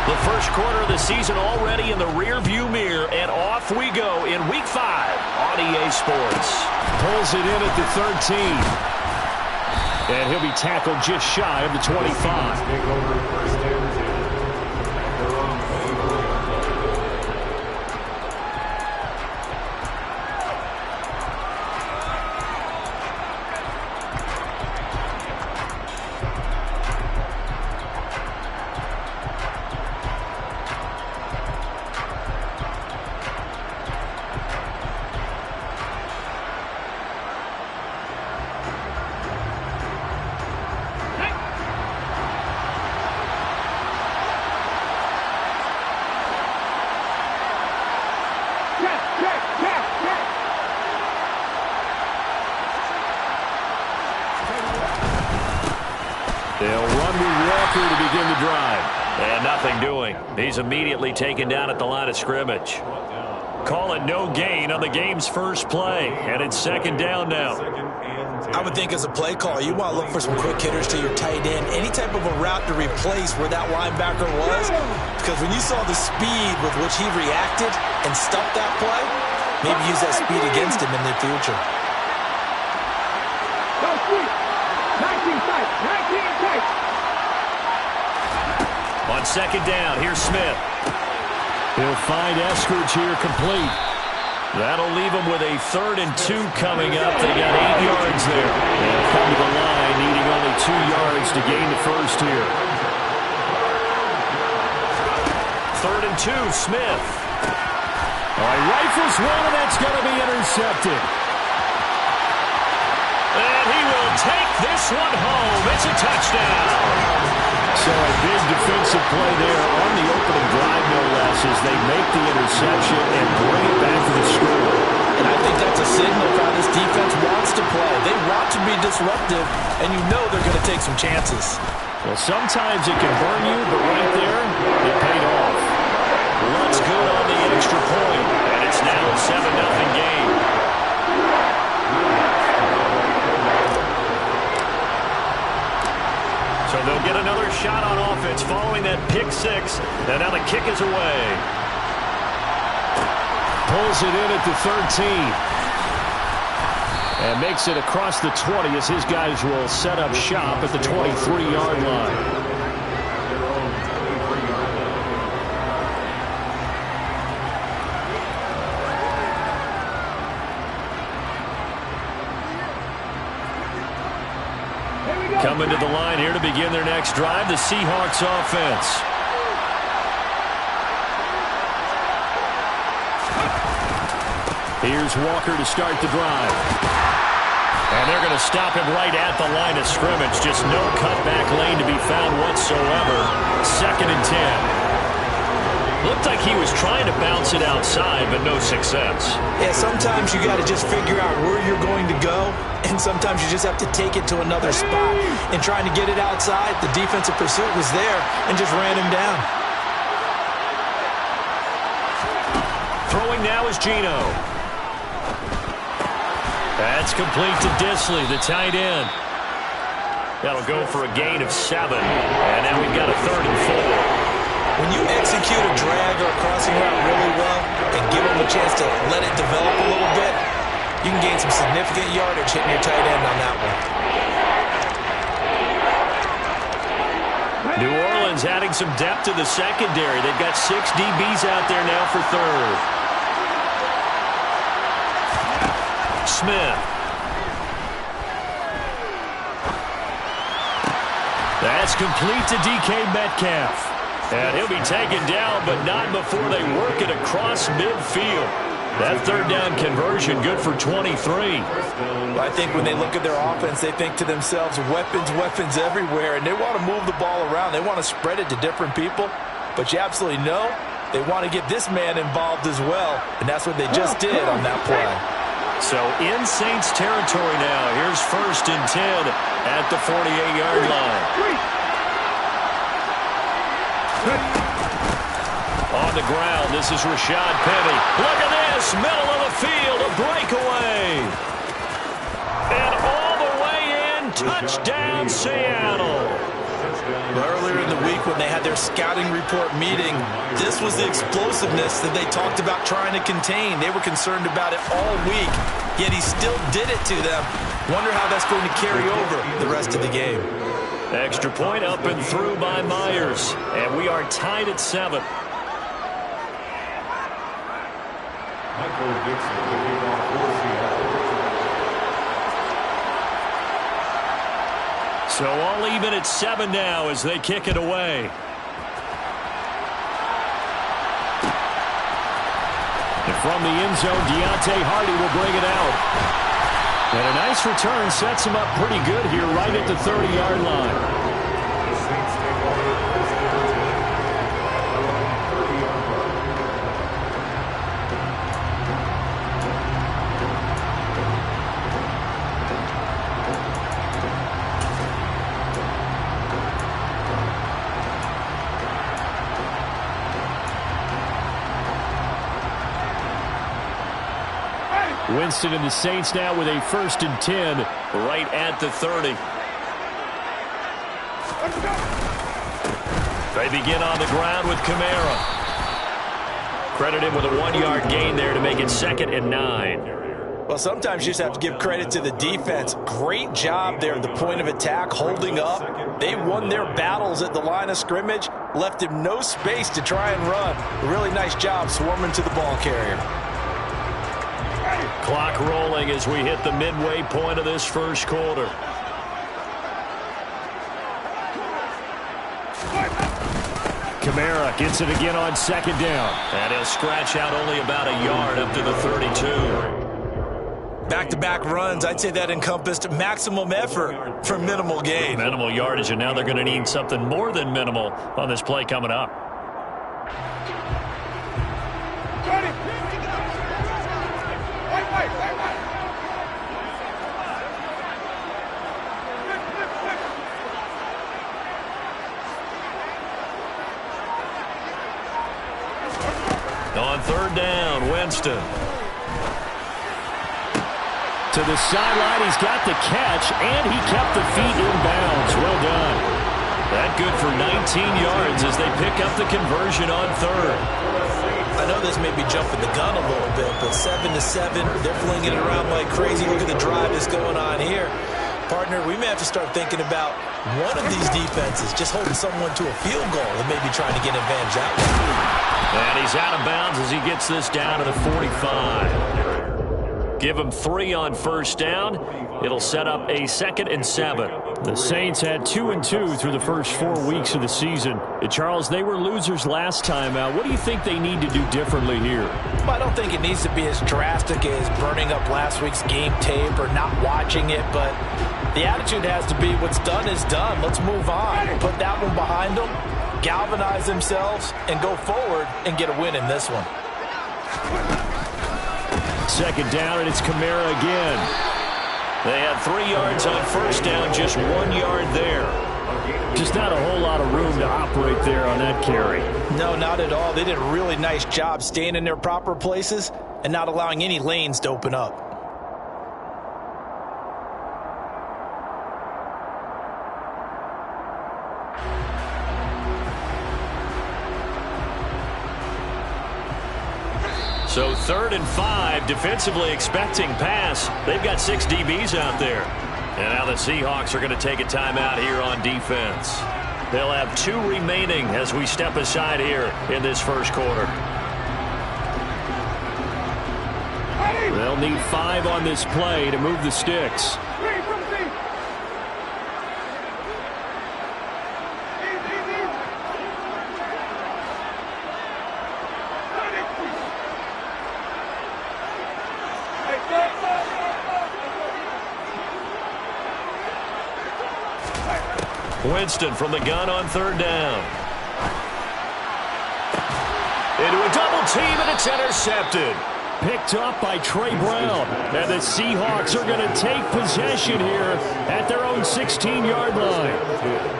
The first quarter of the season already in the rearview mirror, and off we go in Week 5 on EA Sports. Pulls it in at the 13. And he'll be tackled just shy of the 25. They'll run with Walker to begin the drive. And nothing doing. He's immediately taken down at the line of scrimmage. Call it no gain on the game's first play. And it's second down now. I would think as a play call, you want to look for some quick hitters to your tight end. Any type of a route to replace where that linebacker was. Because when you saw the speed with which he reacted and stuffed that play, maybe use that speed against him in the future. On second down, here's Smith. He'll find Eskridge here complete. That'll leave him with a 3rd and 2 coming up. They got 8 yards there. They'll come to the line, needing only 2 yards to gain the first here. 3rd and 2, Smith. All right, rifles one, and that's going to be intercepted. And he will take this one home. It's a touchdown. So a big defensive play there on the opening drive, no less, as they make the interception and bring it back to the score. And I think that's a signal for how this defense wants to play. They want to be disruptive, and you know they're going to take some chances. Well, sometimes it can burn you, but right there, it paid off. Looks good on the extra point, and it's now a 7-0 game. So they'll get another shot on offense following that pick 6. And now the kick is away. Pulls it in at the 13. And makes it across the 20 as his guys will set up shop at the 23-yard line. Coming to the line here to begin their next drive, the Seahawks offense. Here's Walker to start the drive. And they're going to stop him right at the line of scrimmage. Just no cutback lane to be found whatsoever. 2nd and 10. Looked like he was trying to bounce it outside, but no success. Yeah, sometimes you got to just figure out where you're going to go, and sometimes you just have to take it to another spot. And trying to get it outside, the defensive pursuit was there and just ran him down. Throwing now is Geno. That's complete to Disley, the tight end. That'll go for a gain of 7. And now we've got a 3rd and 4. When you execute a drag or a crossing route really well and give them a chance to let it develop a little bit, you can gain some significant yardage hitting your tight end on that one. New Orleans adding some depth to the secondary. They've got 6 DBs out there now for 3rd. Smith. That's complete to DK Metcalf. And he'll be taken down, but not before they work it across midfield. That 3rd down conversion good for 23. Well, I think when they look at their offense, they think to themselves, weapons, weapons everywhere, and they want to move the ball around. They want to spread it to different people, but you absolutely know they want to get this man involved as well, and that's what they just did on that play. So in Saints territory now. Here's 1st and 10 at the 48-yard line. On the ground, this is Rashad Penny. Look at this, middle of the field, a breakaway. And all the way in, touchdown Seattle. Earlier in the week when they had their scouting report meeting, this was the explosiveness that they talked about trying to contain. They were concerned about it all week, yet he still did it to them. Wonder how that's going to carry over the rest of the game. Extra point up and through by Myers, and we are tied at 7. So all even at 7 now as they kick it away. And from the end zone, Deontay Hardy will bring it out. And a nice return sets him up pretty good here right at the 30-yard line. Winston and the Saints now with a 1st and 10 right at the 30. They begin on the ground with Kamara. Credit him with a 1-yard gain there to make it 2nd and 9. Well, sometimes you just have to give credit to the defense. Great job there at the point of attack, holding up. They won their battles at the line of scrimmage, left him no space to try and run. A really nice job swarming to the ball carrier. Clock rolling as we hit the midway point of this first quarter. Kamara gets it again on 2nd down. And he'll scratch out only about a yard up to the 32. Back-to-back runs, I'd say that encompassed maximum effort for minimal gain. Minimal yardage, and now they're going to need something more than minimal on this play coming up. On 3rd down, Winston. To the sideline, he's got the catch, and he kept the feet in bounds. Well done. That good for 19 yards as they pick up the conversion on 3rd. I know this may be jumping the gun a little bit, but 7-7, they're flinging it around like crazy. Look at the drive that's going on here. Partner, we may have to start thinking about one of these defenses just holding someone to a field goal and maybe trying to get an advantage that way. And he's out of bounds as he gets this down to the 45. Give him 3 on 1st down. It'll set up a 2nd and 7. The Saints had 2-2 through the first 4 weeks of the season. Charles, they were losers last time out. What do you think they need to do differently here? Well, I don't think it needs to be as drastic as burning up last week's game tape or not watching it, but the attitude has to be what's done is done. Let's move on. Put that one behind them, galvanize themselves, and go forward and get a win in this one. 2nd down, and it's Kamara again. They had 3 yards on 1st down, just 1 yard there. Just not a whole lot of room to operate there on that carry. No, not at all. They did a really nice job staying in their proper places and not allowing any lanes to open up. So 3rd and 5, defensively expecting pass. They've got 6 DBs out there. And now the Seahawks are going to take a timeout here on defense. They'll have 2 remaining as we step aside here in this first quarter. They'll need 5 on this play to move the sticks. Winston from the gun on 3rd down. Into a double team, and it's intercepted. Picked up by Trey Brown. And the Seahawks are going to take possession here at their own 16-yard line.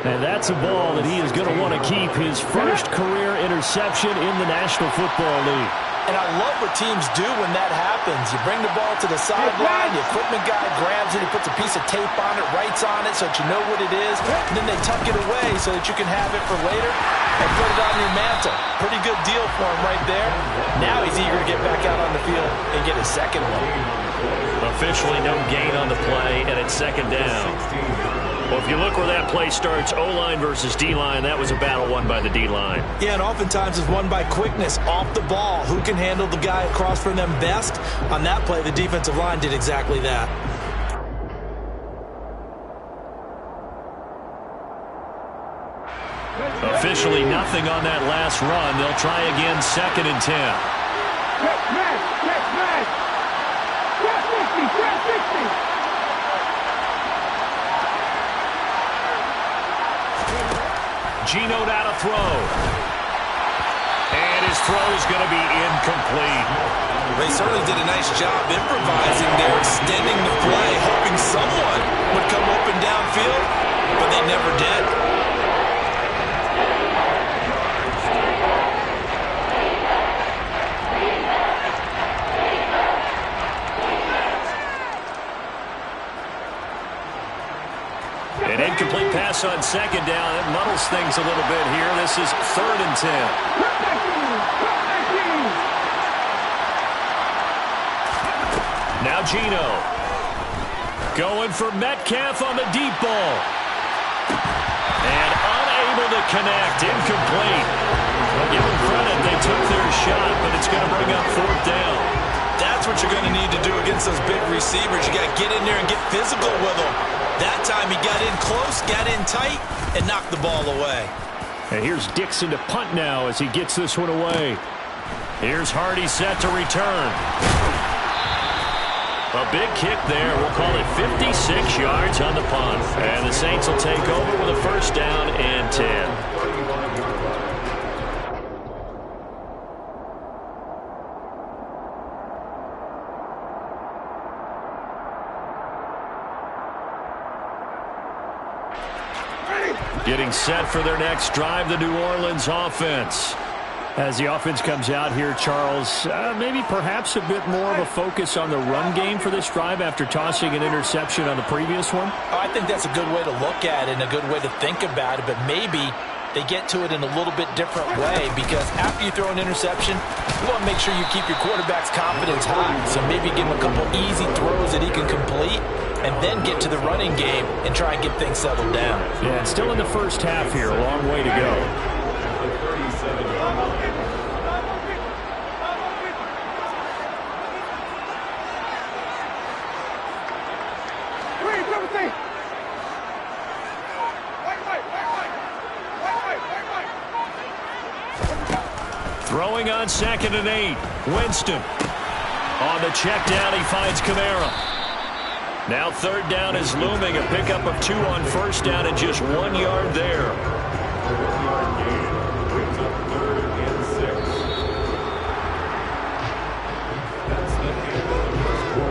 And that's a ball that he is going to want to keep his first career interception in the National Football League. And I love what teams do when that happens. You bring the ball to the sideline, the equipment guy grabs it, he puts a piece of tape on it, writes on it so that you know what it is, and then they tuck it away so that you can have it for later and put it on your mantle. Pretty good deal for him right there. Now he's eager to get back out on the field and get his second one. Officially no gain on the play, and it's second down. Well, if you look where that play starts, O-line versus D-line, that was a battle won by the D-line. Yeah, and oftentimes it's won by quickness, off the ball. Who can handle the guy across from them best? On that play, the defensive line did exactly that. Officially nothing on that last run. They'll try again, second and 10. Geno out to throw. And his throw is going to be incomplete. They certainly did a nice job improvising there, extending the play, hoping someone would come open downfield, but they never did. An incomplete pass on second down. It muddles things a little bit here. This is third and 10. Now Geno. Going for Metcalf on the deep ball. And unable to connect. Incomplete. Well, give them credit. They took their shot, but it's going to bring up fourth down. That's what you're going to need to do against those big receivers. You got to get in there and get physical with them. That time he got in close, got in tight, and knocked the ball away. And here's Dixon to punt now as he gets this one away. Here's Hardy set to return. A big kick there. We'll call it 56 yards on the punt. And the Saints will take over with a first down and 10. Getting set for their next drive, the New Orleans offense. As the offense comes out here, Charles, maybe perhaps a bit more of a focus on the run game for this drive after tossing an interception on the previous one? I think that's a good way to look at it and a good way to think about it, but maybe they get to it in a little bit different way because after you throw an interception, you want to make sure you keep your quarterback's confidence high. So maybe give him a couple easy throws that he can complete and then get to the running game and try and get things settled down. Yeah, it's still in the first half here. A long way to go. Throwing on second and 8. Winston. On the check down, he finds Kamara. Now third down is looming. A pickup of 2 on first down and just 1 yard there.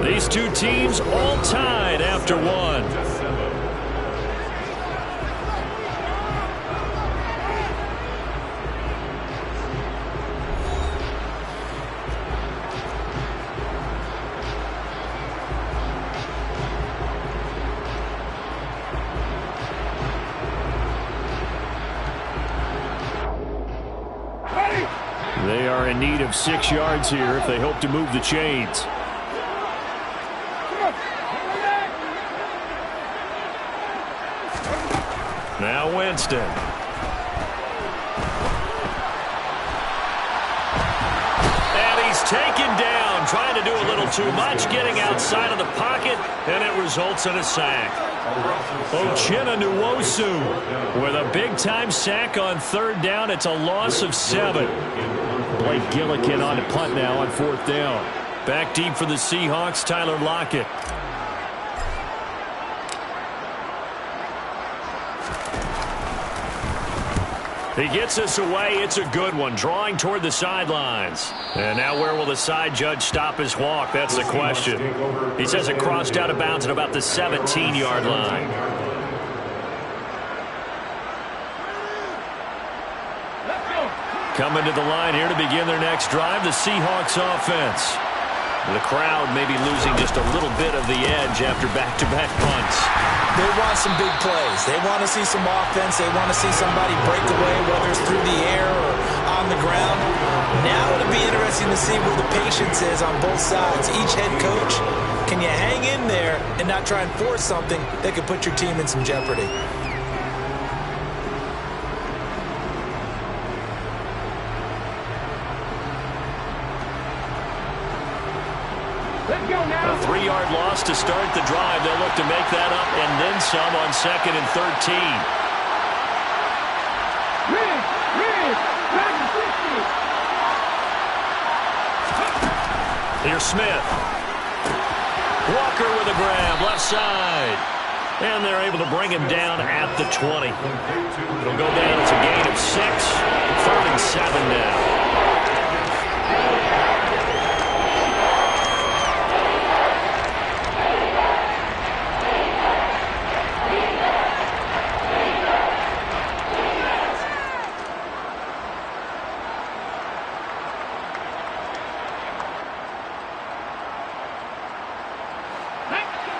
These two teams all tied after one. They are in need of 6 yards here if they hope to move the chains. Now Winston. And he's taken down, trying to do a little too much, getting outside of the pocket, and it results in a sack. Uchenna Nwosu with a big-time sack on third down. It's a loss of 7. Blake Gillikin on to punt now on fourth down. Back deep for the Seahawks, Tyler Lockett. He gets us away. It's a good one, drawing toward the sidelines. And now where will the side judge stop his walk? That's the question. He says it crossed out of bounds at about the 17-yard line. Coming to the line here to begin their next drive, the Seahawks offense. The crowd may be losing just a little bit of the edge after back-to-back punts. They want some big plays. They want to see some offense. They want to see somebody break away, whether it's through the air or on the ground. Now it'll be interesting to see where the patience is on both sides. Each head coach, can you hang in there and not try and force something that could put your team in some jeopardy? A 3-yard loss to start the drive. They'll look to make that up and then some on 2nd and 13. Here's Smith. Walker with a grab, left side. And they're able to bring him down at the 20. It'll go down as a gain of 6. 3rd and 7 now.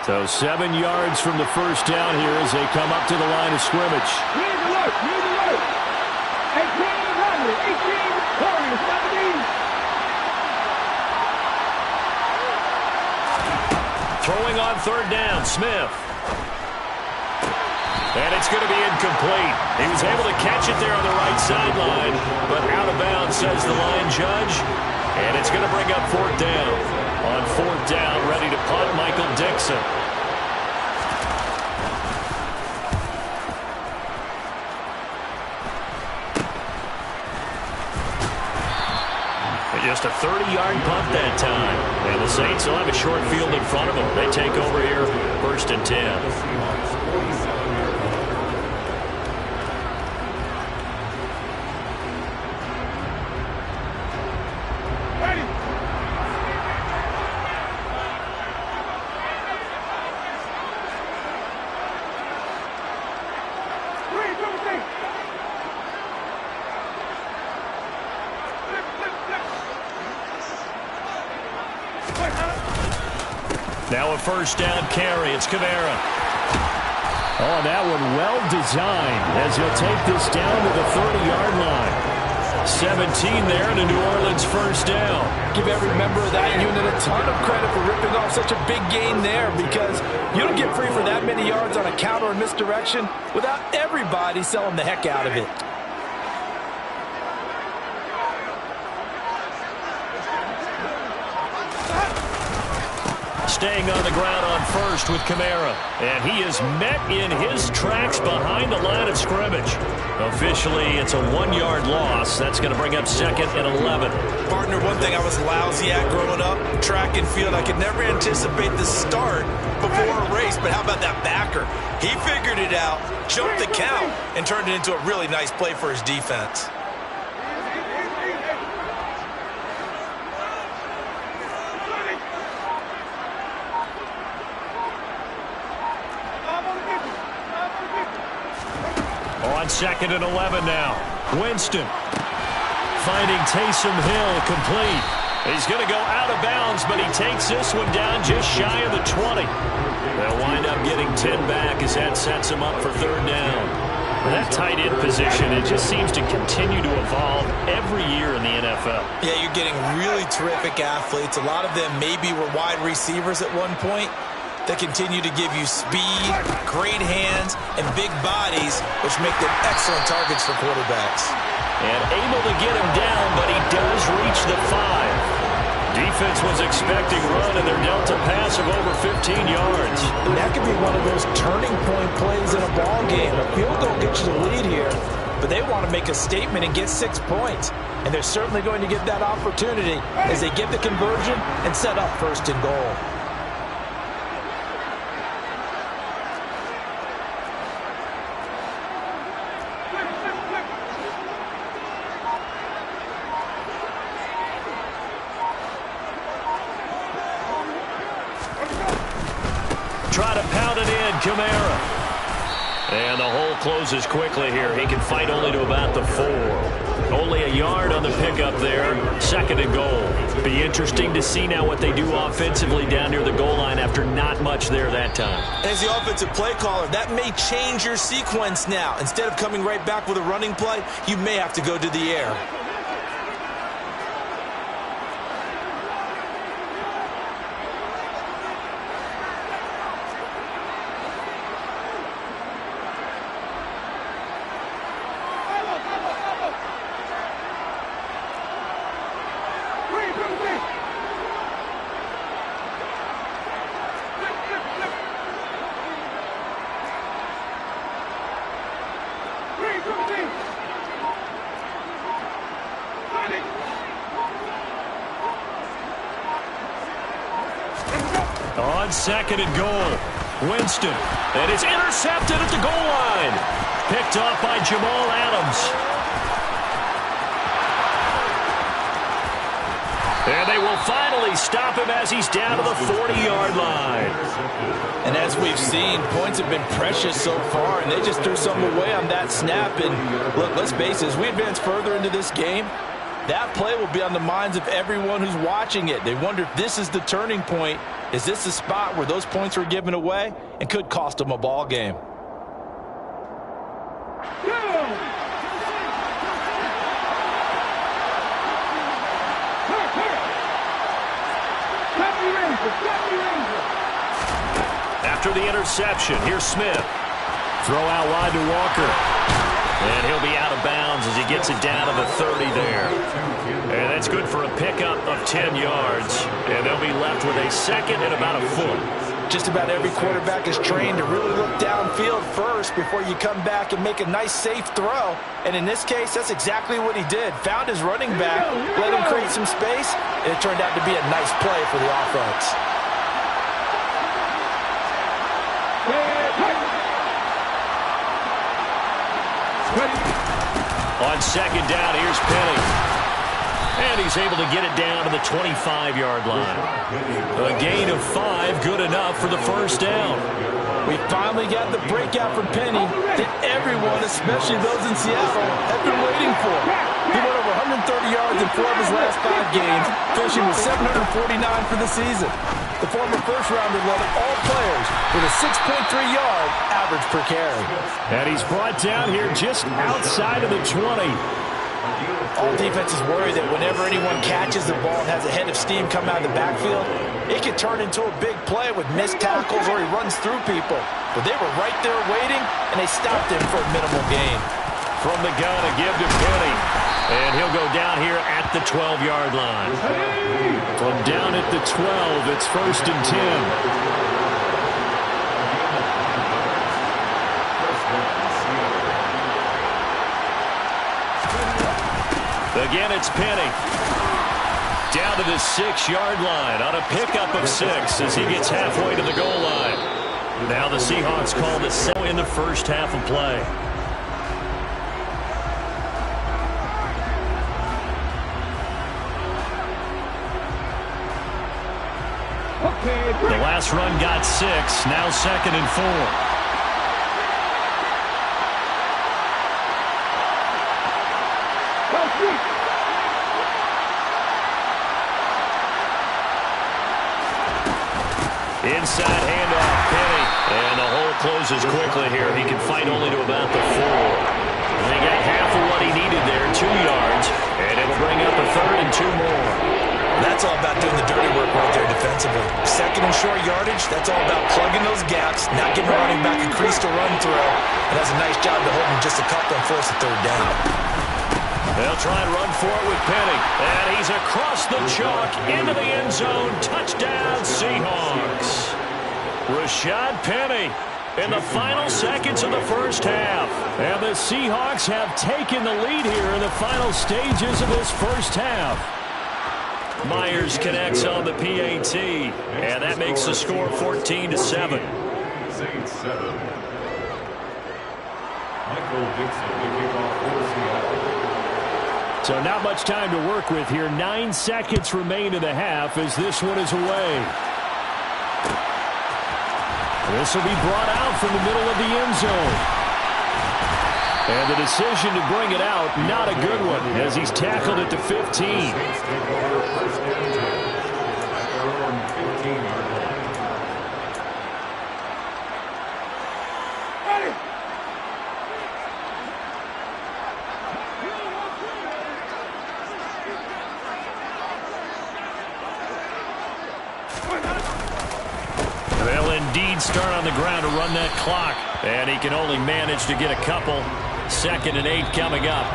So 7 yards from the first down here as they come up to the line of scrimmage. Throwing on 3rd down, Smith. And it's going to be incomplete. He was able to catch it there on the right sideline, but out of bounds, says the line judge. And it's going to bring up 4th down. On 4th down, ready to punt, Michael Dixon. Just a 30-yard punt that time. And the Saints will have a short field in front of them. They take over here, 1st and 10. Now a 1st down carry. It's Kamara. Oh, that one well designed as he'll take this down to the 30-yard line. 17 there and a New Orleans 1st down. Give every member of that unit a ton of credit for ripping off such a big gain there, because you don't get free for that many yards on a counter or misdirection without everybody selling the heck out of it. Staying on the ground on 1st with Kamara. And he is met in his tracks behind the line of scrimmage. Officially, it's a 1-yard loss. That's going to bring up 2nd and 11. Partner, one thing I was lousy at growing up, track and field, I could never anticipate the start before a race, but how about that backer? He figured it out, jumped the count, and turned it into a really nice play for his defense. On 2nd and 11 now. Winston finding Taysom Hill complete. He's going to go out of bounds, but he takes this one down just shy of the 20. They'll wind up getting 10 back as that sets him up for 3rd down. That tight end position, it just seems to continue to evolve every year in the NFL. Yeah, you're getting really terrific athletes. A lot of them maybe were wide receivers at one point. They continue to give you speed, great hands, and big bodies, which make them excellent targets for quarterbacks. And able to get him down, but he does reach the 5. Defense was expecting run, and they're dealt a pass of over 15 yards. And that could be one of those turning point plays in a ball game. A field goal gets you the lead here, but they want to make a statement and get 6 points. And they're certainly going to get that opportunity as they get the conversion and set up 1st and goal. Try to pound it in, Kamara. And the hole closes quickly here. He can fight only to about the 4. Only a yard on the pickup there. 2nd and goal. Be interesting to see now what they do offensively down near the goal line after not much there that time. As the offensive play caller, that may change your sequence now. Instead of coming right back with a running play, you may have to go to the air. On 2nd and goal, Winston. And it's intercepted at the goal line. Picked off by Jamal Adams. And they will finally stop him as he's down to the 40-yard line. And as we've seen, points have been precious so far, and they just threw some away on that snap. And look, let's face it, as we advance further into this game, that play will be on the minds of everyone who's watching it. They wonder if this is the turning point. Is this the spot where those points were given away and could cost them a ball game? After the interception, here's Smith. Throw out wide to Walker. And he'll be out of bounds as he gets it down to the 30 there. And that's good for a pickup of 10 yards. And they'll be left with a 2nd and about a foot. Just about every quarterback is trained to really look downfield first before you come back and make a nice, safe throw. And in this case, that's exactly what he did. Found his running back, let him create some space, and it turned out to be a nice play for the offense. On 2nd down, here's Penny. And he's able to get it down to the 25-yard line. A gain of 5, good enough for the 1st down. We finally got the breakout from Penny that everyone, especially those in Seattle, have been waiting for. He went over 130 yards in 4 of his last 5 games, finishing with 749 for the season. The former first-rounder led all players with a 6.3-yard average per carry. And he's brought down here just outside of the 20. All defenses worry that whenever anyone catches the ball and has a head of steam come out of the backfield, it could turn into a big play with missed tackles or he runs through people. But they were right there waiting, and they stopped him for a minimal gain. From the gun, a give to Penny. And he'll go down here at the 12-yard line. From down at the 12, it's 1st and 10. Again, it's Penny. Down to the 6-yard line on a pickup of 6 as he gets halfway to the goal line. Now the Seahawks call the 7 in the first half of play. The last run got 6, now 2nd and 4. Inside handoff, Penny. And the hole closes quickly here. He can fight only to about the 4. And they got half of what he needed there, 2 yards. And it'll bring up a 3rd and 2 more. That's all about doing the dirty work right there defensively. 2nd and short yardage, that's all about plugging those gaps, not giving a running back a crease to run through. And does a nice job to hold him just a couple and force a 3rd down. They'll try and run for it with Penny. And he's across the chalk into the end zone. Touchdown, Seahawks. Rashad Penny in the final seconds of the first half. And the Seahawks have taken the lead here in the final stages of this first half. Myers connects on the PAT, and that makes the score 14-7. So not much time to work with here. 9 seconds remain in the half as this one is away. This will be brought out from the middle of the end zone. And the decision to bring it out, not a good one, as he's tackled at the 15. They'll indeed start on the ground to run that clock. And he can only manage to get a couple. 2nd and 8 coming up.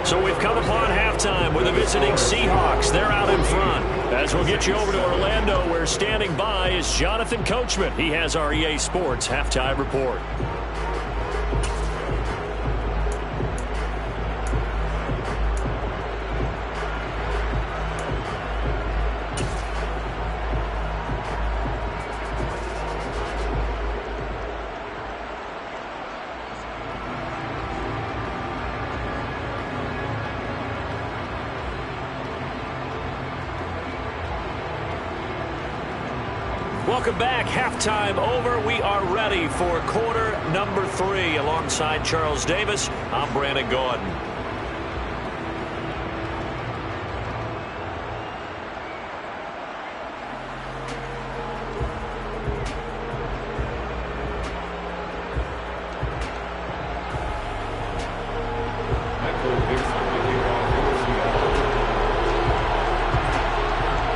So we've come upon halftime with the visiting Seahawks. They're out in front. As we'll get you over to Orlando, where standing by is Jonathan Coachman. He has our EA Sports halftime report. Welcome back. Halftime over. We are ready for quarter number 3. Alongside Charles Davis, I'm Brandon Gaudin.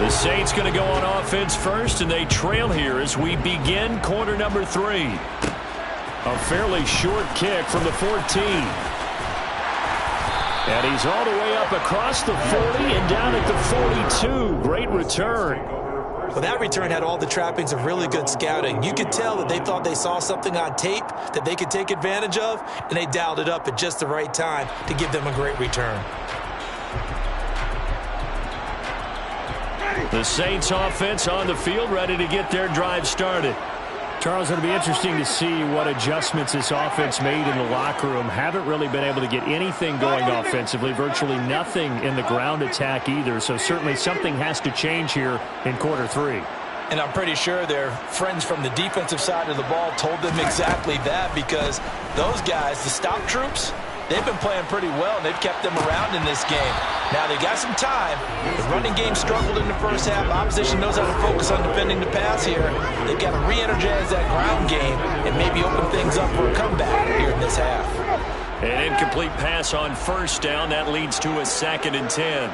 The Saints going to go on offense first, and they trail here as we begin quarter number 3. A fairly short kick from the 14. And he's all the way up across the 40 and down at the 42. Great return. Well, that return had all the trappings of really good scouting. You could tell that they thought they saw something on tape that they could take advantage of, and they dialed it up at just the right time to give them a great return. The Saints offense on the field, ready to get their drive started. Charles, it'll be interesting to see what adjustments this offense made in the locker room. Haven't really been able to get anything going offensively, virtually nothing in the ground attack either. So certainly something has to change here in quarter 3. And I'm pretty sure their friends from the defensive side of the ball told them exactly that, because those guys, the stop troops, they've been playing pretty well, and they've kept them around in this game. Now, they got some time. The running game struggled in the first half. Opposition knows how to focus on defending the pass here. They've got to re-energize that ground game and maybe open things up for a comeback here in this half. An incomplete pass on first down. That leads to a 2nd and 10.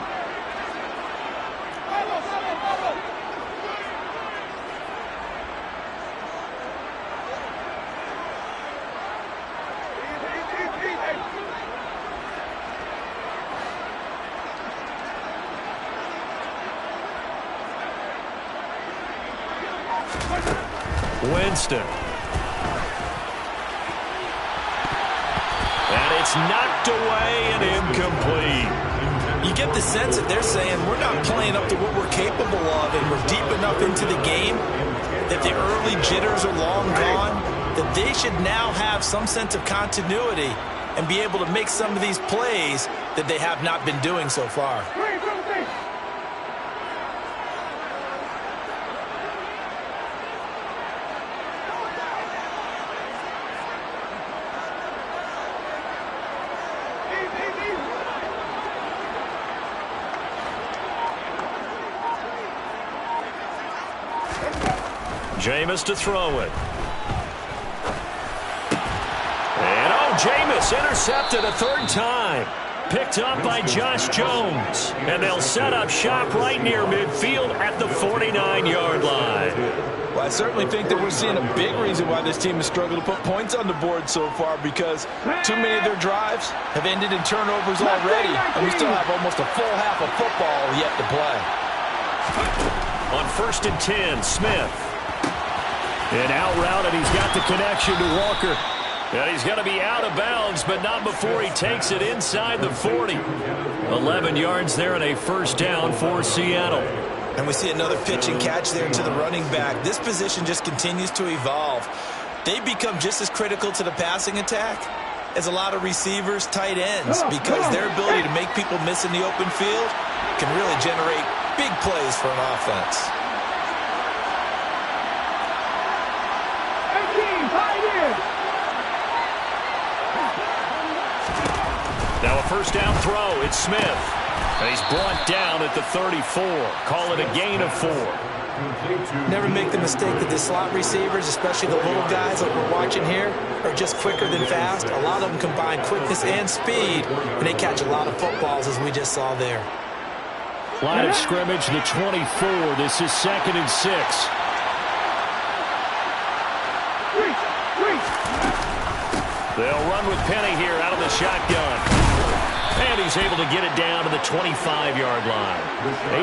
Winston. And it's knocked away and incomplete. You get the sense that they're saying we're not playing up to what we're capable of, and we're deep enough into the game that the early jitters are long gone, that they should now have some sense of continuity and be able to make some of these plays that they have not been doing so far. Jameis to throw it. And Jameis intercepted a 3rd time. Picked up by Josh Jones. And they'll set up shop right near midfield at the 49-yard line. Well, I certainly think that we're seeing a big reason why this team has struggled to put points on the board so far, because too many of their drives have ended in turnovers already, and we still have almost a full half of football yet to play. On 1st and 10, Smith. And out route, and he's got the connection to Walker. And he's going to be out of bounds, but not before he takes it inside the 40. 11 yards there and a 1st down for Seattle. And we see another pitch and catch there to the running back. This position just continues to evolve. They become just as critical to the passing attack as a lot of receivers, tight ends, because their ability to make people miss in the open field can really generate big plays for an offense. first down throw. It's Smith. And he's brought down at the 34. Call it a gain of 4. Never make the mistake that the slot receivers, especially the little guys like we're watching here, are just quicker than fast. A lot of them combine quickness and speed, and they catch a lot of footballs, as we just saw there. Line of scrimmage, the 24. This is 2nd and 6. They'll run with Penny here out of the shotgun. And he's able to get it down to the 25-yard line.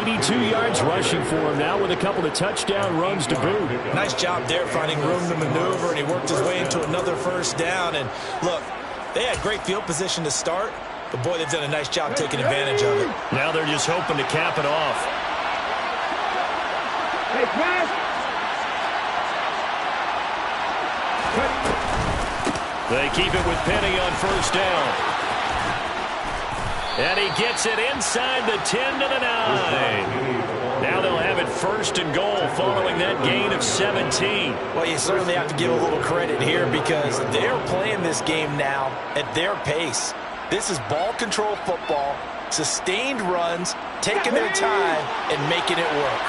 82 yards rushing for him now with a couple of touchdown runs to boot. Nice job there finding room to maneuver, and he worked his way into another first down. And look, they had great field position to start, but boy, they've done a nice job taking advantage of it. Now they're just hoping to cap it off. Hey, pass. They keep it with Penny on first down. And he gets it inside the 10 to the 9. Now they'll have it 1st and goal following that gain of 17. Well, you certainly have to give a little credit here because they're playing this game now at their pace. This is ball control football, sustained runs, taking their time, and making it work.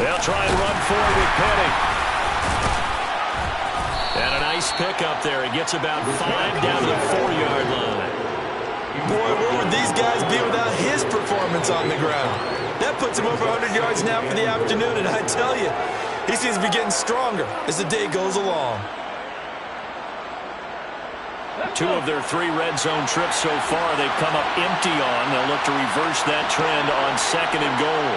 They'll try and run forward with Penny. And a nice pickup there. He gets about 5 down to the 4-yard line. Boy, where would these guys be without his performance on the ground? That puts him over 100 yards now for the afternoon, and I tell you, he seems to be getting stronger as the day goes along. 2 of their 3 red zone trips so far they've come up empty on. They'll look to reverse that trend on 2nd and goal.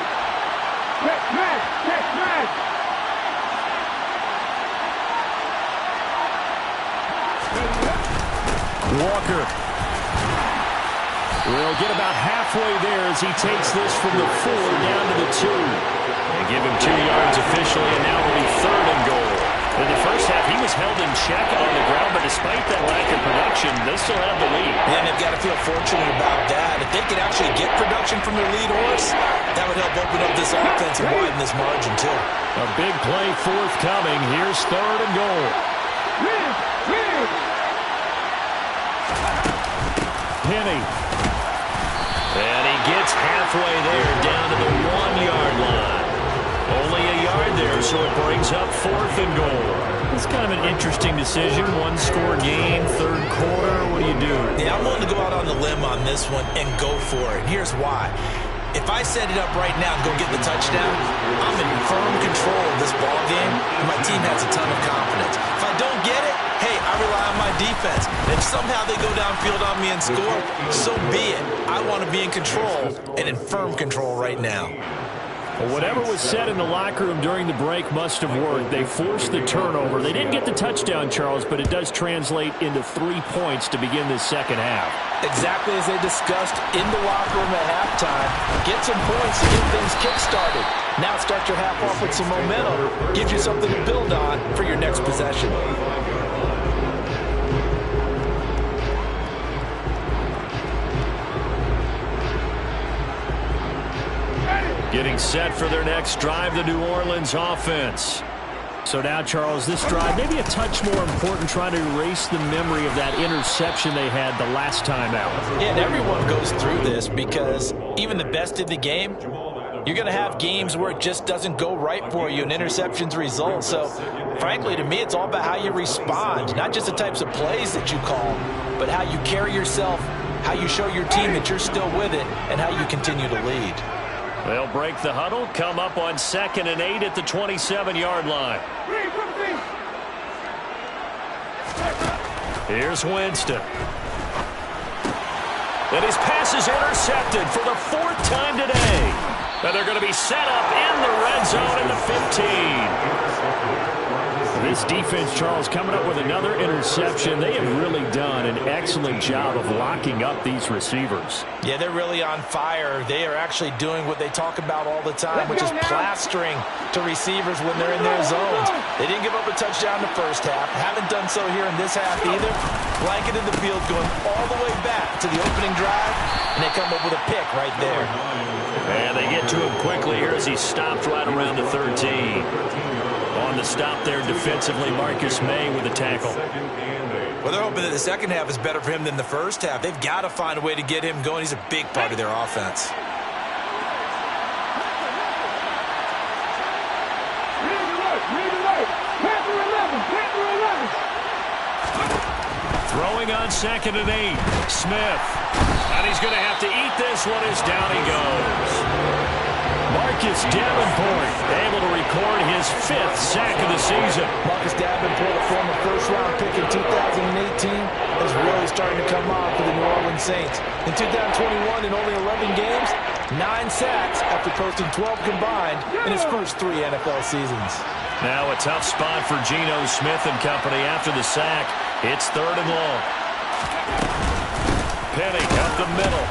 Walker will get about halfway there as he takes this from the 4 down to the 2. They give him 2 yards officially, and now it'll be 3rd and goal. In the first half, he was held in check on the ground, but despite that lack of production, they still have the lead. And they've got to feel fortunate about that. If they could actually get production from their lead horse, that would help open up this offense and widen this margin, too. A big play forthcoming. Here's 3rd and goal. Penny. And he gets halfway there down to the 1-yard line. Only a yard there, so it brings up 4th and goal. It's kind of an interesting decision. 1-score game, 3rd quarter. What do you do? Yeah, I'm willing to go out on the limb on this one and go for it. And here's why. If I set it up right now and go get the touchdown, I'm in firm control of this ball game, and my team has a ton of confidence. If I don't get it, hey, I rely on my defense. If somehow they go downfield on me and score, so be it. I want to be in control and in firm control right now. Well, whatever was said in the locker room during the break must have worked. They forced the turnover. They didn't get the touchdown, Charles, but it does translate into 3 points to begin this second half. Exactly as they discussed in the locker room at halftime. Get some points to get things kick-started. Now start your half off with some momentum. Gives you something to build on for your next possession. Getting set for their next drive, the New Orleans offense. So now, Charles, this drive maybe a touch more important, trying to erase the memory of that interception they had the last time out. Yeah, and everyone goes through this because even the best in the game, you're going to have games where it just doesn't go right for you and interceptions result. So, frankly, to me, it's all about how you respond, not just the types of plays that you call, but how you carry yourself, how you show your team that you're still with it, and how you continue to lead. They'll break the huddle, come up on 2nd and 8 at the 27-yard line. Here's Winston. And his pass is intercepted for the 4th time today. And they're going to be set up in the red zone in the 15. This defense, Charles, coming up with another interception. They have really done an excellent job of locking up these receivers. Yeah, they're really on fire. They are actually doing what they talk about all the time, which is plastering to receivers when they're in their zones. They didn't give up a touchdown in the first half. Haven't done so here in this half either. Blanketed the field going all the way back to the opening drive, and they come up with a pick right there. And they get to him quickly here as he stopped right around the 13. On the stop there defensively, Marcus May with a tackle. Well, they're hoping that the second half is better for him than the first half. They've got to find a way to get him going. He's a big part of their offense. Throwing on 2nd and 8. Smith. And he's going to have to eat this one as down he goes. Marcus Davenport able to record his 5th sack of the season. Marcus Davenport, a former first-round pick in 2018, is really starting to come on for the New Orleans Saints. In 2021, in only 11 games, 9 sacks after posting 12 combined in his first 3 NFL seasons. Now a tough spot for Geno Smith and company after the sack. It's 3rd and long. Penny up the middle.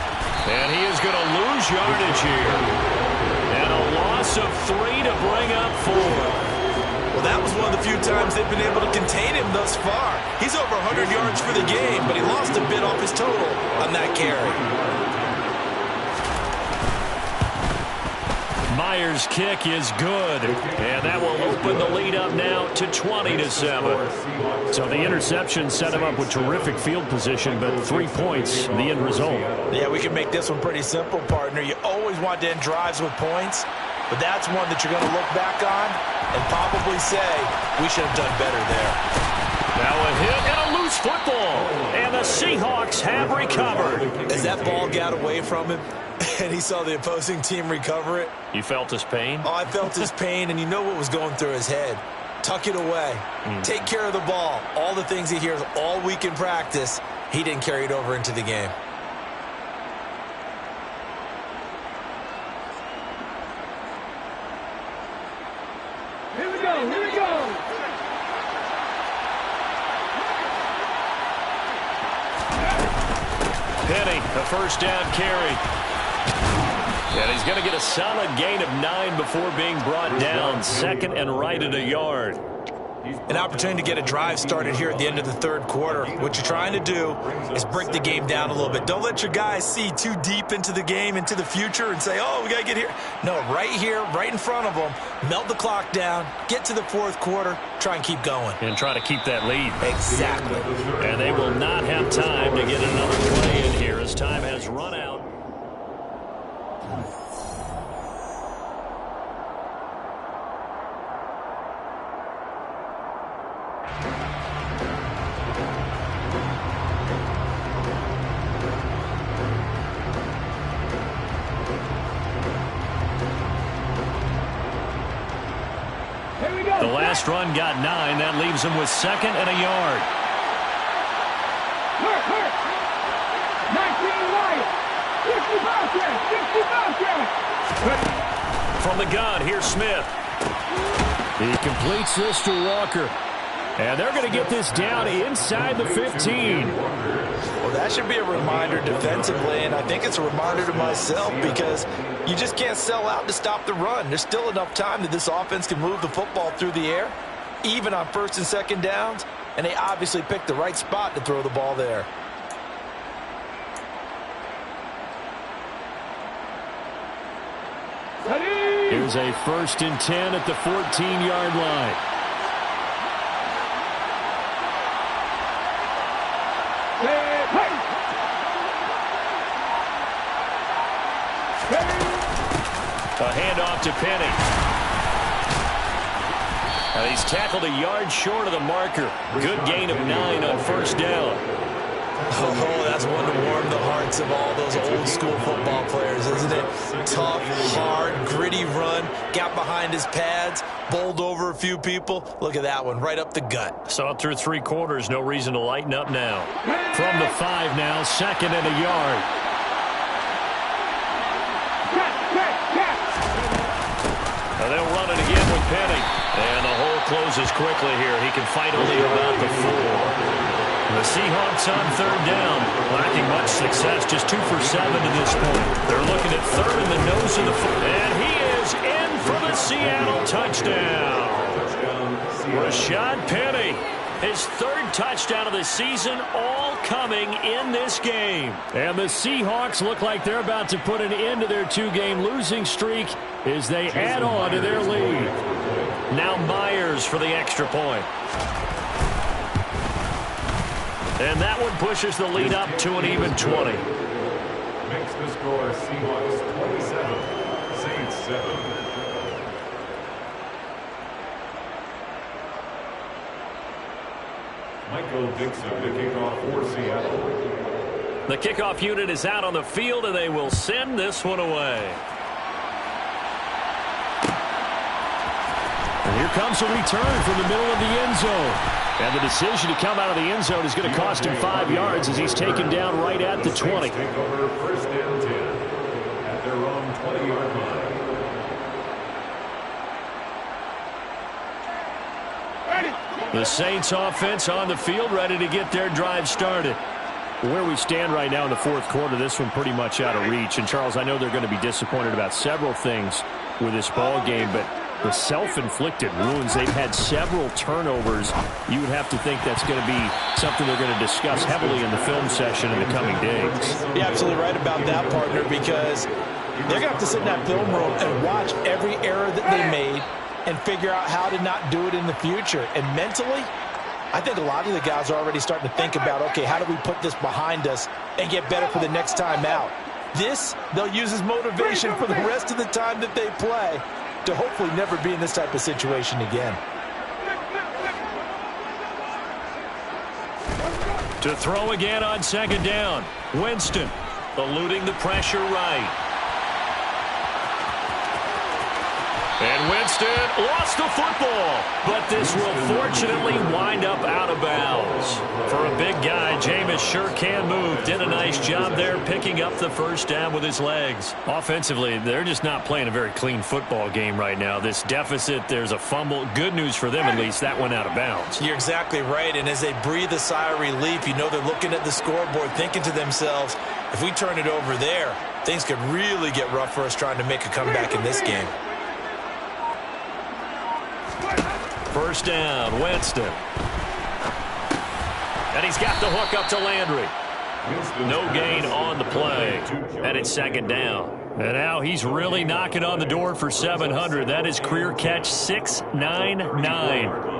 And he is going to lose yardage here. And a loss of 3 to bring up 4. Well, that was one of the few times they've been able to contain him thus far. He's over 100 yards for the game, but he lost a bit off his total on that carry. Myers' kick is good, and that will open the lead up now to 20-7. So the interception set him up with terrific field position, but 3 points, the end result. Yeah, we can make this one pretty simple, partner. You always want to end drives with points, but that's one that you're going to look back on and probably say, we should have done better there. Now a hit and a loose football, and the Seahawks have recovered. As that ball got away from him, and he saw the opposing team recover it. You felt his pain? Oh, I felt his pain, and you know what was going through his head. Tuck it away. Take care of the ball. All the things he hears all week in practice, he didn't carry it over into the game. Here we go, here we go. Penny, a 1st down carry. And he's going to get a solid gain of 9 before being brought down. 2nd and right at a yard. An opportunity to get a drive started here at the end of the 3rd quarter. What you're trying to do is break the game down a little bit. Don't let your guys see too deep into the game, into the future, and say, oh, we got to get here. No, right here, right in front of them, melt the clock down, get to the 4th quarter, try and keep going. And try to keep that lead. Exactly. And they will not have time to get another play in here as time has run out. The last run got 9. That leaves him with 2nd and a yard. Hurt. 19 right. 65 yards. From the gun, here's Smith. He completes this to Walker. And they're going to get this down inside the 15. Well, that should be a reminder defensively, and I think it's a reminder to myself because you just can't sell out to stop the run. There's still enough time that this offense can move the football through the air, even on 1st and 2nd downs, and they obviously picked the right spot to throw the ball there. Here's a 1st and 10 at the 14-yard line. A handoff to Penny. And he's tackled a yard short of the marker. Good gain of 9 on 1st down. Oh, that's one to warm the hearts of all those old-school football players, isn't it? Tough, hard, gritty run. Got behind his pads, bowled over a few people. Look at that one, right up the gut. Saw it through 3 quarters. No reason to lighten up now. From the 5 now, 2nd and a yard. They'll run it again with Penny. And the hole closes quickly here. He can fight only about the 4. The Seahawks on 3rd down. Lacking much success. Just 2 for 7 to this point. They're looking at 3rd in the nose of the foot. And he is in for the Seattle touchdown. Rashad Penny. His 3rd touchdown of the season, all coming in this game. And the Seahawks look like they're about to put an end to their 2-game losing streak as they add on to their lead. Now Myers for the extra point. And that one pushes the lead up to an even 20. Makes the score Seahawks 27, Saints 7. Michael Dixon, the kickoff for Seattle. The kickoff unit is out on the field, and they will send this one away. And here comes a return from the middle of the end zone. And the decision to come out of the end zone is going to cost him 5 yards as he's taken down right at the 20. Take over first and 10 at their own 20-yard line. The Saints offense on the field, ready to get their drive started. Where we stand right now in the fourth quarter, this one pretty much out of reach. And, Charles, I know they're going to be disappointed about several things with this ball game, but the self-inflicted wounds, they've had several turnovers. You would have to think that's going to be something they're going to discuss heavily in the film session in the coming days. You're absolutely right about that, partner, because they're going to have to sit in that film room and watch every error that they made and figure out how to not do it in the future. And mentally, I think a lot of the guys are already starting to think about, okay, how do we put this behind us and get better for the next time out? This, they'll use as motivation for the rest of the time that they play to hopefully never be in this type of situation again. To throw again on second down. Winston eluding the pressure right. And Winston lost the football, but this will fortunately wind up out of bounds. For a big guy, Jameis sure can move. Did a nice job there picking up the first down with his legs. Offensively, they're just not playing a very clean football game right now. This deficit, there's a fumble. Good news for them, at least. That went out of bounds. You're exactly right, and as they breathe a sigh of relief, you know they're looking at the scoreboard, thinking to themselves, if we turn it over there, things could really get rough for us trying to make a comeback in this game. First down, Winston. And he's got the hook up to Landry. No gain on the play. And it's second down. And now he's really knocking on the door for 700. That is career catch 699.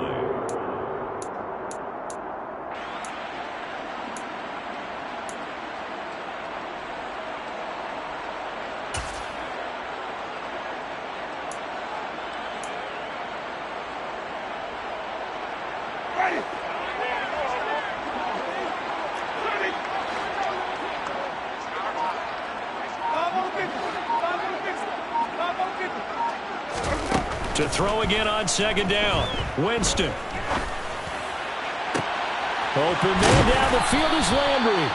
To throw again on second down. Winston. Open man down the field is Landry.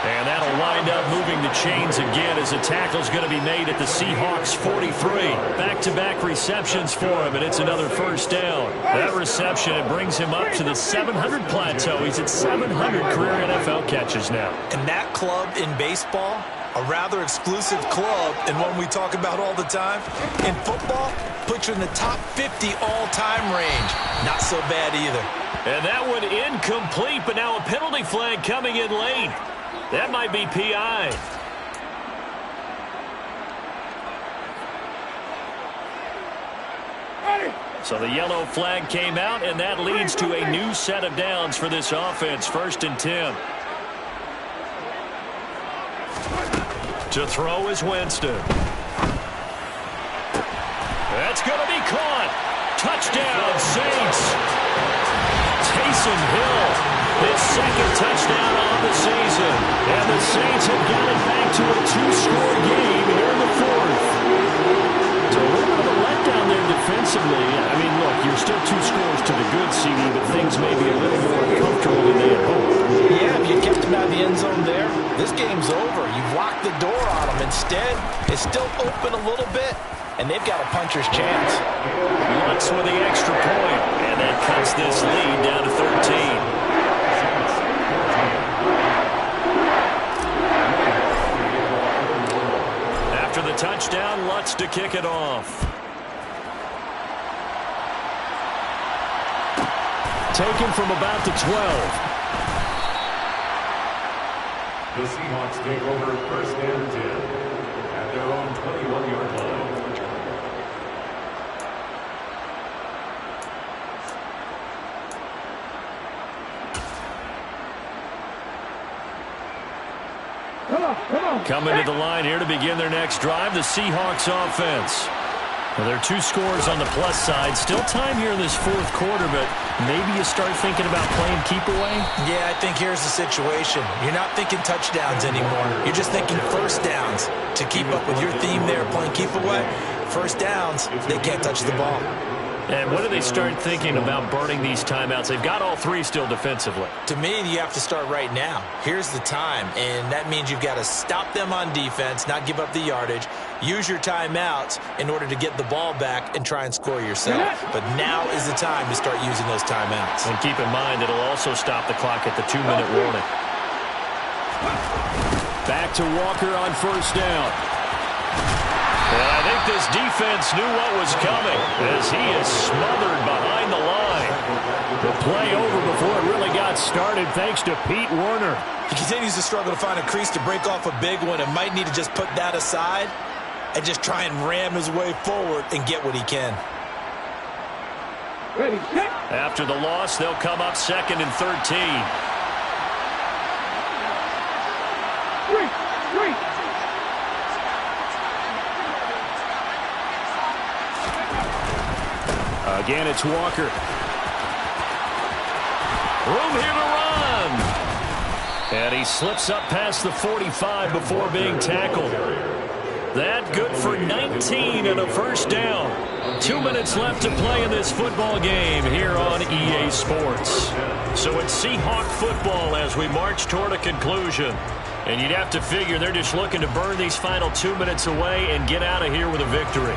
And that'll wind up moving the chains again as a tackle's going to be made at the Seahawks 43. Back-to-back receptions for him, and it's another first down. That reception, it brings him up to the 700 plateau. He's at 700 career NFL catches now. And that club in baseball, a rather exclusive club, and one we talk about all the time. In football, puts you in the top 50 all-time range. Not so bad either. And that one incomplete, but now a penalty flag coming in late. That might be PI. So the yellow flag came out, and that leads to a new set of downs for this offense. First and 10. To throw is Winston. That's going to be caught. Touchdown, Saints. Taysom Hill, his second touchdown on the season. And the Saints have got it back to a two-score game here in the fourth. So a little bit of a letdown there defensively. I mean, look, you're still 2 scores to the good, CD, but things may be a little more comfortable than they had hoped. Yeah, if you kept him out of the end zone there, this game's over. You've locked the door on him. Instead, it's still open a little bit, and they've got a puncher's chance. Lutz with the extra point, and that cuts this lead down to 13. After the touchdown, Lutz to kick it off. Taken from about the 12. The Seahawks take over first and 10 at their own 21-yard line. Coming to the line here to begin their next drive, the Seahawks offense. Well, there are 2 scores on the plus side. Still time here in this 4th quarter, but maybe you start thinking about playing keep away? Yeah, I think here's the situation. You're not thinking touchdowns anymore. You're just thinking first downs. To keep up with your theme there, playing keep away, first downs, they can't touch the ball. And when do they start thinking about burning these timeouts? They've got all 3 still defensively. To me, you have to start right now. Here's the time, and that means you've got to stop them on defense, not give up the yardage, use your timeouts in order to get the ball back and try and score yourself. But now is the time to start using those timeouts. And keep in mind, it'll also stop the clock at the 2-minute warning. Back to Walker on first down. And I think this defense knew what was coming as he is smothered behind the line. The play over before it really got started thanks to Pete Werner. He continues to struggle to find a crease to break off a big one and might need to just put that aside and just try and ram his way forward and get what he can. After the loss, they'll come up 2nd and 13. Again, it's Walker. Room here to run. And he slips up past the 45 before being tackled. That good for 19 and a first down. 2 minutes left to play in this football game here on EA Sports. So it's Seahawk football as we march toward a conclusion. And you'd have to figure they're just looking to burn these final 2 minutes away and get out of here with a victory.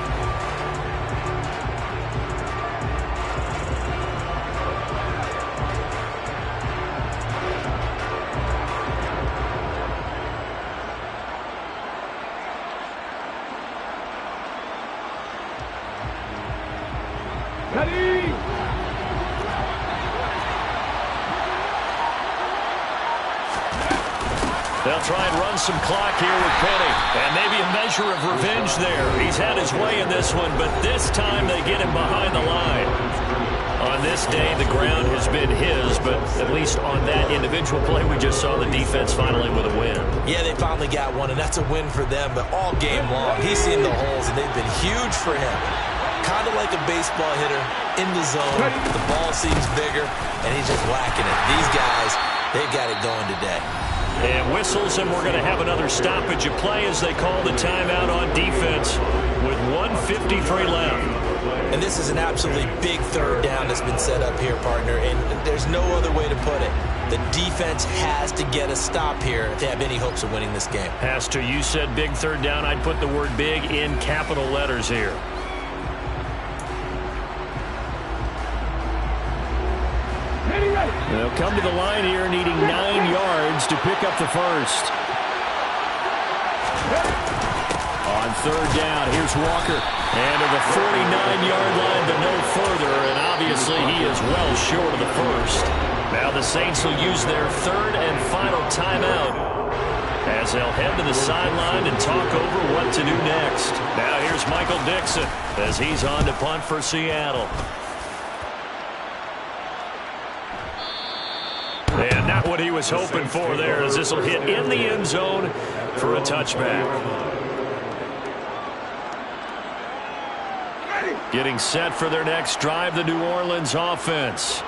They'll try and run some clock here with Penny. And maybe a measure of revenge there. He's had his way in this one, but this time they get him behind the line. On this day, the ground has been his, but at least on that individual play, we just saw the defense finally with a win. Yeah, they finally got one, and that's a win for them, but all game long, he's seen the holes, and they've been huge for him. Kind of like a baseball hitter in the zone. The ball seems bigger, and he's just whacking it. These guys, they've got it going today. And whistles, and we're going to have another stoppage of play as they call the timeout on defense with 1:53 left. And this is an absolutely big third down that's been set up here, partner, and there's no other way to put it. The defense has to get a stop here to have any hopes of winning this game. Has to. You said big third down. I'd put the word big in capital letters here. They'll come to the line here needing 9 yards to pick up the first. On third down, here's Walker. And to the 49-yard line, but no further. And obviously he is well short of the first. Now the Saints will use their third and final timeout as they'll head to the sideline and talk over what to do next. Now here's Michael Dixon as he's on to punt for Seattle. And not what he was hoping for there, as this will hit in the end zone for a touchback. Getting set for their next drive, the New Orleans offense.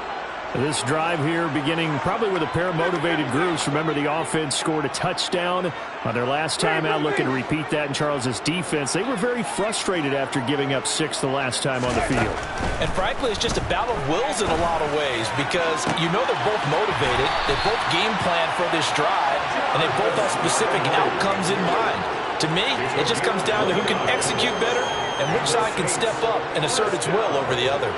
This drive here beginning probably with a pair of motivated groups. Remember, the offense scored a touchdown on their last time out, looking to repeat that in Charles's defense. They were very frustrated after giving up 6 the last time on the field. And frankly, it's just a battle of wills in a lot of ways because you know they're both motivated. They both game plan for this drive, and they both have specific outcomes in mind. To me, it just comes down to who can execute better and which side can step up and assert its will over the other.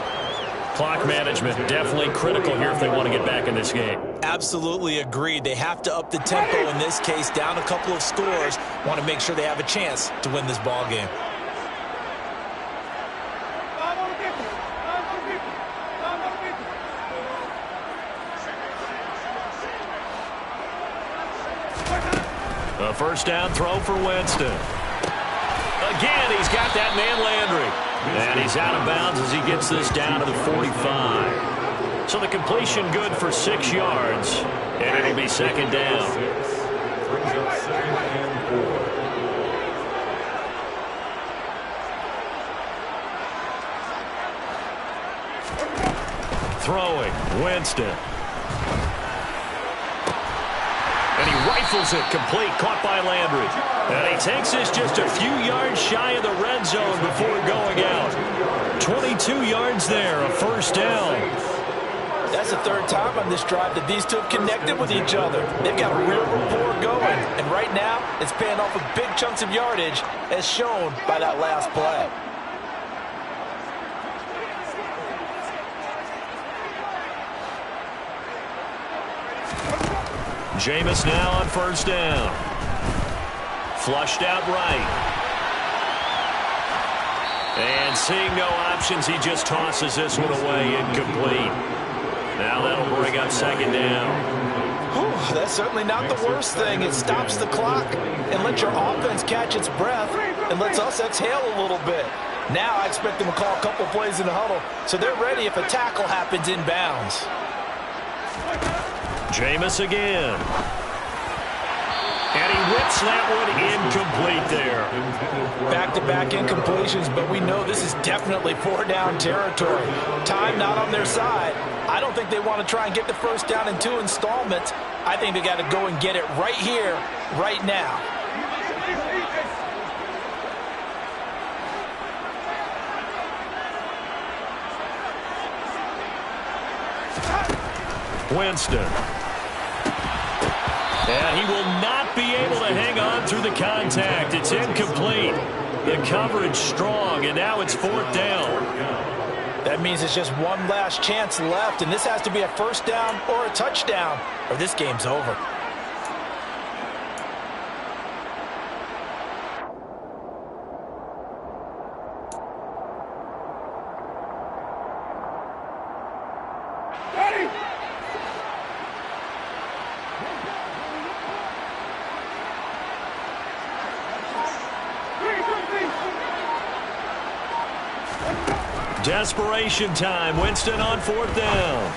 Clock management definitely critical here if they want to get back in this game. Absolutely agreed. They have to up the tempo in this case, down a couple of scores. Want to make sure they have a chance to win this ball game. A first down throw for Winston. Again, he's got that man Landry. And he's out of bounds as he gets this down to the 45. So the completion good for 6 yards, and it'll be second down. brings up 2nd and 4. Throwing, Winston. And he rifles it complete, caught by Landry. And he takes this just a few yards shy of the red zone before going out. 22 yards there, a first down. That's the third time on this drive that these two have connected with each other. They've got a real rapport going. And right now, it's paying off with big chunks of yardage, as shown by that last play. Jameis now on first down. Flushed out right. And seeing no options, he just tosses this one away, incomplete. Now that'll bring up 2nd down. Whew, that's certainly not the worst thing. It stops the clock and lets your offense catch its breath and lets us exhale a little bit. Now I expect them to call a couple plays in the huddle so they're ready if a tackle happens inbounds. Jameis again. And he whips that one incomplete there. Back-to-back incompletions, but we know this is definitely 4-down territory. Time not on their side. I don't think they want to try and get the first down in 2 installments. I think they got to go and get it right here, right now. Winston. And he will not be able to hang on through the contact. It's incomplete. The coverage strong, and now it's 4th down. That means it's just one last chance left, and this has to be a first down or a touchdown, or this game's over. Desperation time. Winston on 4th down.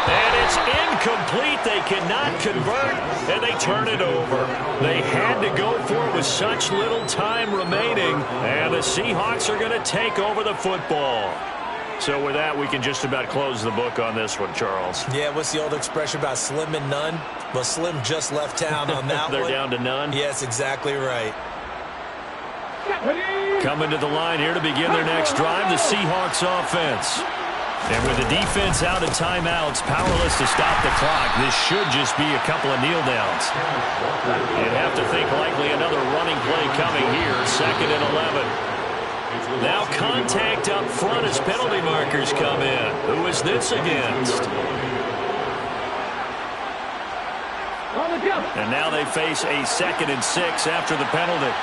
And it's incomplete. They cannot convert, and they turn it over. They had to go for it with such little time remaining, and the Seahawks are going to take over the football. So with that, we can just about close the book on this one, Charles. Yeah, what's the old expression about slim and none? Well, Slim just left town on that They're one. down to none? Yes, exactly right. Coming to the line here to begin their next drive, the Seahawks offense. And with the defense out of timeouts, powerless to stop the clock, this should just be a couple of kneel downs. You'd have to think likely another running play coming here, 2nd and 11. Now contact up front as penalty markers come in. Who is this against? And now they face a 2nd and 6 after the penalty.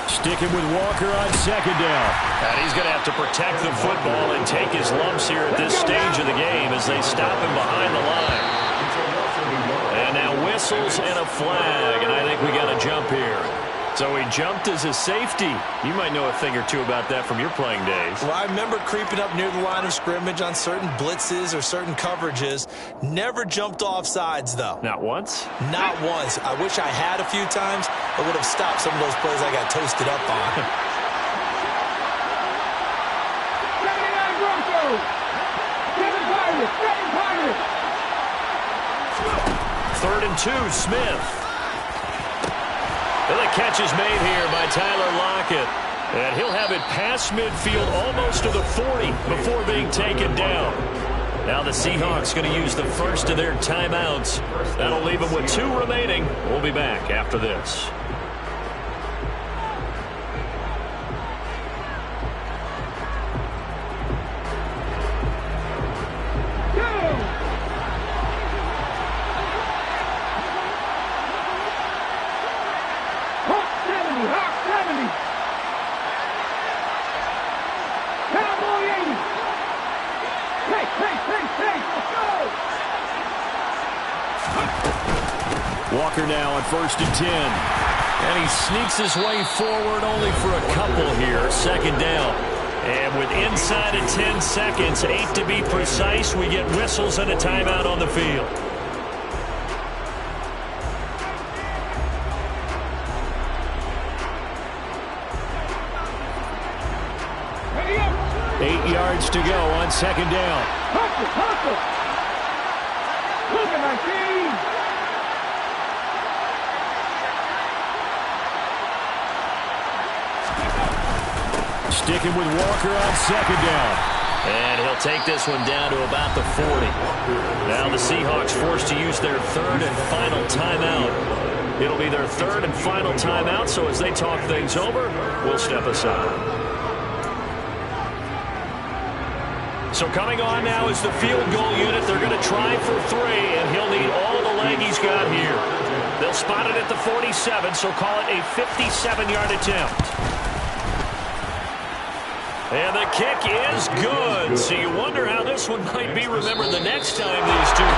Sticking with Walker on 2nd down. And he's going to have to protect the football and take his lumps here at this stage of the game as they stop him behind the line. And now whistles and a flag, and I think we got a jump here. So he jumped as a safety. You might know a thing or two about that from your playing days. Well, I remember creeping up near the line of scrimmage on certain blitzes or certain coverages. Never jumped off sides, though. Not once? Not once. I wish I had a few times. It would have stopped some of those plays I got toasted up on. 79 Broncos. Kevin Pirates. 3rd and 2, Smith. And the catch is made here by Tyler Lockett. And he'll have it past midfield almost to the 40 before being taken down. Now the Seahawks going to use the first of their timeouts. That'll leave them with 2 remaining. We'll be back after this. Walker now on 1st and 10. And he sneaks his way forward only for a couple here. 2nd down. And with inside of 10 seconds, 8 to be precise, we get whistles and a timeout on the field. Ready up. 8 yards to go on second down. Hustle, hustle. Look at my team. Sticking with Walker on second down. And he'll take this one down to about the 40. Now the Seahawks forced to use their third and final timeout. It'll be their third and final timeout, so as they talk things over, we'll step aside. So coming on now is the field goal unit. They're going to try for 3, and he'll need all the leg he's got here. They'll spot it at the 47, so call it a 57-yard attempt. And the kick is good. So you wonder how this one might be remembered the next time these two